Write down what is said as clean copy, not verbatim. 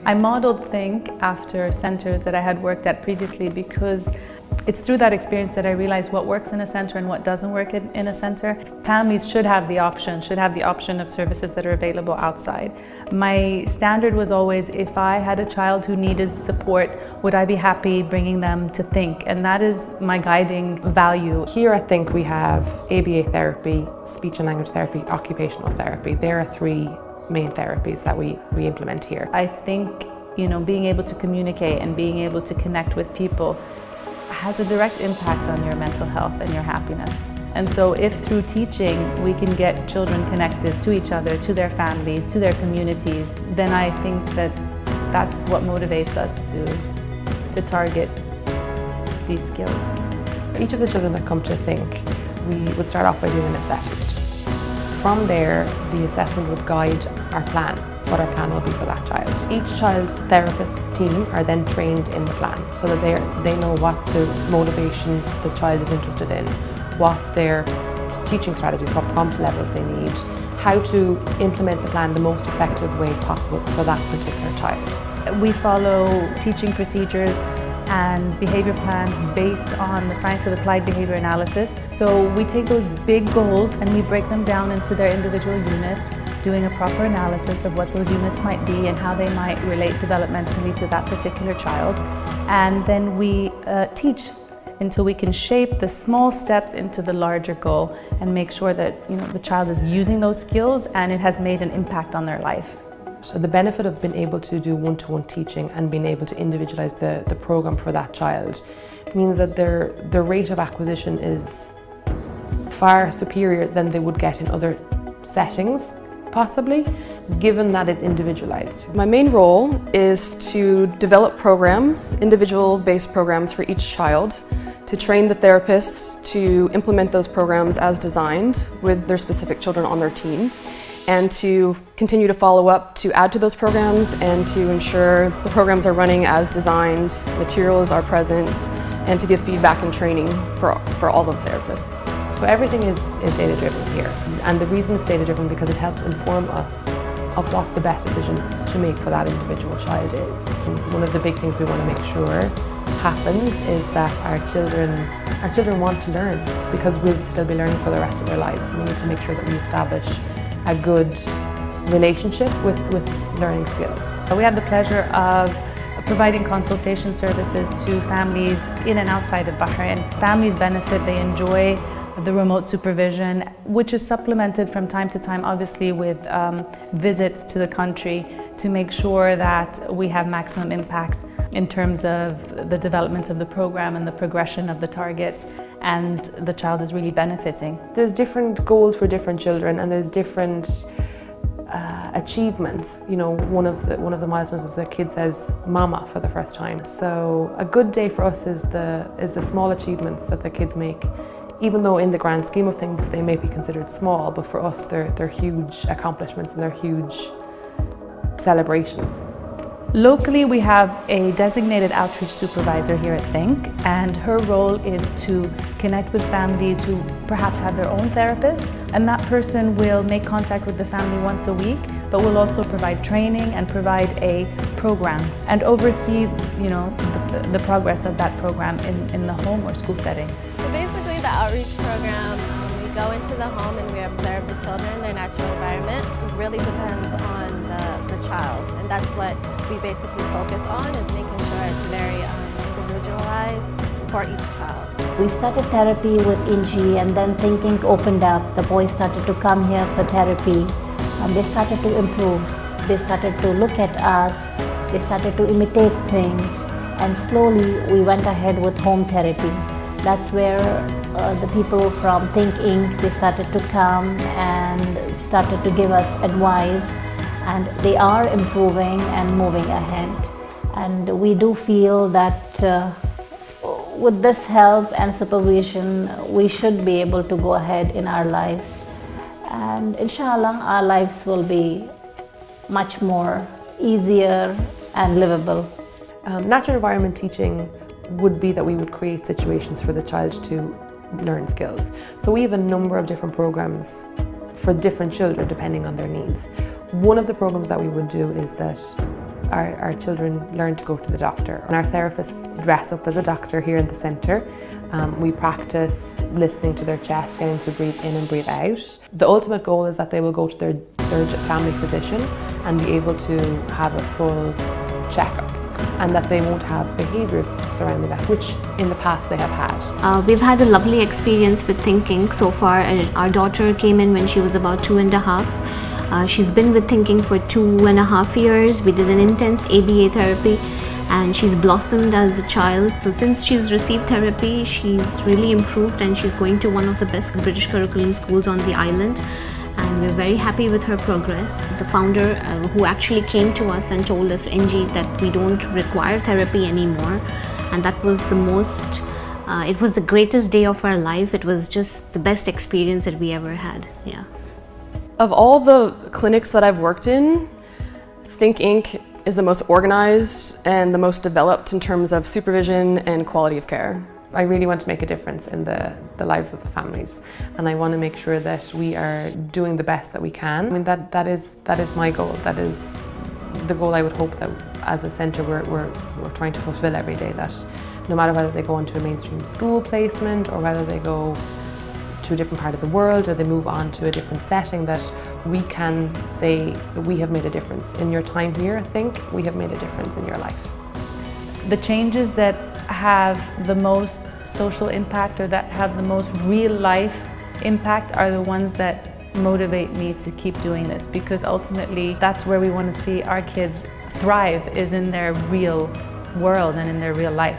I modeled Think after centers that I had worked at previously because it's through that experience that I realized what works in a center and what doesn't work in a center. Families should have the option of services that are available outside. My standard was always, if I had a child who needed support, would I be happy bringing them to Think? And that is my guiding value. Here at Think we have ABA therapy, speech and language therapy, occupational therapy. There are three main therapies that we implement here. I think, being able to communicate and being able to connect with people has a direct impact on your mental health and your happiness. And so if through teaching we can get children connected to each other, to their families, to their communities, then I think that that's what motivates us to target these skills. For each of the children that come to Think, we would start off by doing an assessment. From there, the assessment would guide our plan, what our plan will be for that child. Each child's therapist team are then trained in the plan so that they know what the motivation the child is interested in, what their teaching strategies, what prompt levels they need, how to implement the plan the most effective way possible for that particular child. We follow teaching procedures and behavior plans based on the science of applied behavior analysis. So we take those big goals and we break them down into their individual units, doing a proper analysis of what those units might be and how they might relate developmentally to that particular child. And then we teach until we can shape the small steps into the larger goal and make sure that the child is using those skills and it has made an impact on their life. So the benefit of being able to do one-to-one teaching and being able to individualize the program for that child means that their rate of acquisition is far superior than they would get in other settings, possibly, given that it's individualized. My main role is to develop programs, individual-based programs for each child, to train the therapists to implement those programs as designed with their specific children on their team, and to continue to follow up to add to those programs and to ensure the programs are running as designed, materials are present, and to give feedback and training for all the therapists. So everything is data-driven here, and the reason it's data-driven because it helps inform us of what the best decision to make for that individual child is. And one of the big things we want to make sure happens is that our children want to learn, because they'll be learning for the rest of their lives. We need to make sure that we establish a good relationship with learning skills. We have the pleasure of providing consultation services to families in and outside of Bahrain. Families benefit, they enjoy the remote supervision, which is supplemented from time to time, obviously, with visits to the country to make sure that we have maximum impact in terms of the development of the program and the progression of the targets, and the child is really benefiting. There's different goals for different children, and there's different achievements. One of the milestones is that kid says "mama" for the first time. So a good day for us is the small achievements that the kids make. Even though in the grand scheme of things they may be considered small, but for us they're huge accomplishments and they're huge celebrations. Locally, we have a designated outreach supervisor here at Think, and her role is to connect with families who perhaps have their own therapists, and that person will make contact with the family once a week, but will also provide training and provide a program and oversee the progress of that program in the home or school setting. So basically the outreach program, we go into the home and we observe the children, their natural environment. It really depends on the child, and that's what we basically focus on, is making sure it's very individualized for each child. We started therapy with Inji, and then thinking opened up. The boys started to come here for therapy, and they started to improve. They started to look at us, they started to imitate things, and slowly we went ahead with home therapy. That's where the people from Think Inc., they started to come and started to give us advice, and they are improving and moving ahead. And we do feel that with this help and supervision, we should be able to go ahead in our lives. And inshallah, our lives will be much more easier and livable. Natural environment teaching would be that we would create situations for the child to learn skills. So we have a number of different programs for different children depending on their needs. One of the programs that we would do is that our children learn to go to the doctor. And our therapists dress up as a doctor here in the centre. We practice listening to their chest, getting to breathe in and breathe out. The ultimate goal is that they will go to their family physician and be able to have a full checkup, and that they won't have behaviours surrounding that, which in the past they have had. We've had a lovely experience with thinking so far. Our daughter came in when she was about 2.5. She's been with thinking for 2.5 years. We did an intense ABA therapy and she's blossomed as a child. So since she's received therapy, she's really improved and she's going to one of the best British curriculum schools on the island. And we're very happy with her progress. The founder who actually came to us and told us, NG, that we don't require therapy anymore. And that was the most, it was the greatest day of our life. It was just the best experience that we ever had, yeah. Of all the clinics that I've worked in, Think Inc. is the most organized and the most developed in terms of supervision and quality of care. I really want to make a difference in the lives of the families, and I want to make sure that we are doing the best that we can. I mean, that is my goal. That is the goal I would hope that as a centre we're trying to fulfill every day, that no matter whether they go into a mainstream school placement or whether they go to a different part of the world or they move on to a different setting, that we can say that we have made a difference. In your time here, I think, we have made a difference in your life. The changes that have the most social impact or that have the most real life impact are the ones that motivate me to keep doing this, because ultimately that's where we want to see our kids thrive, is in their real world and in their real life.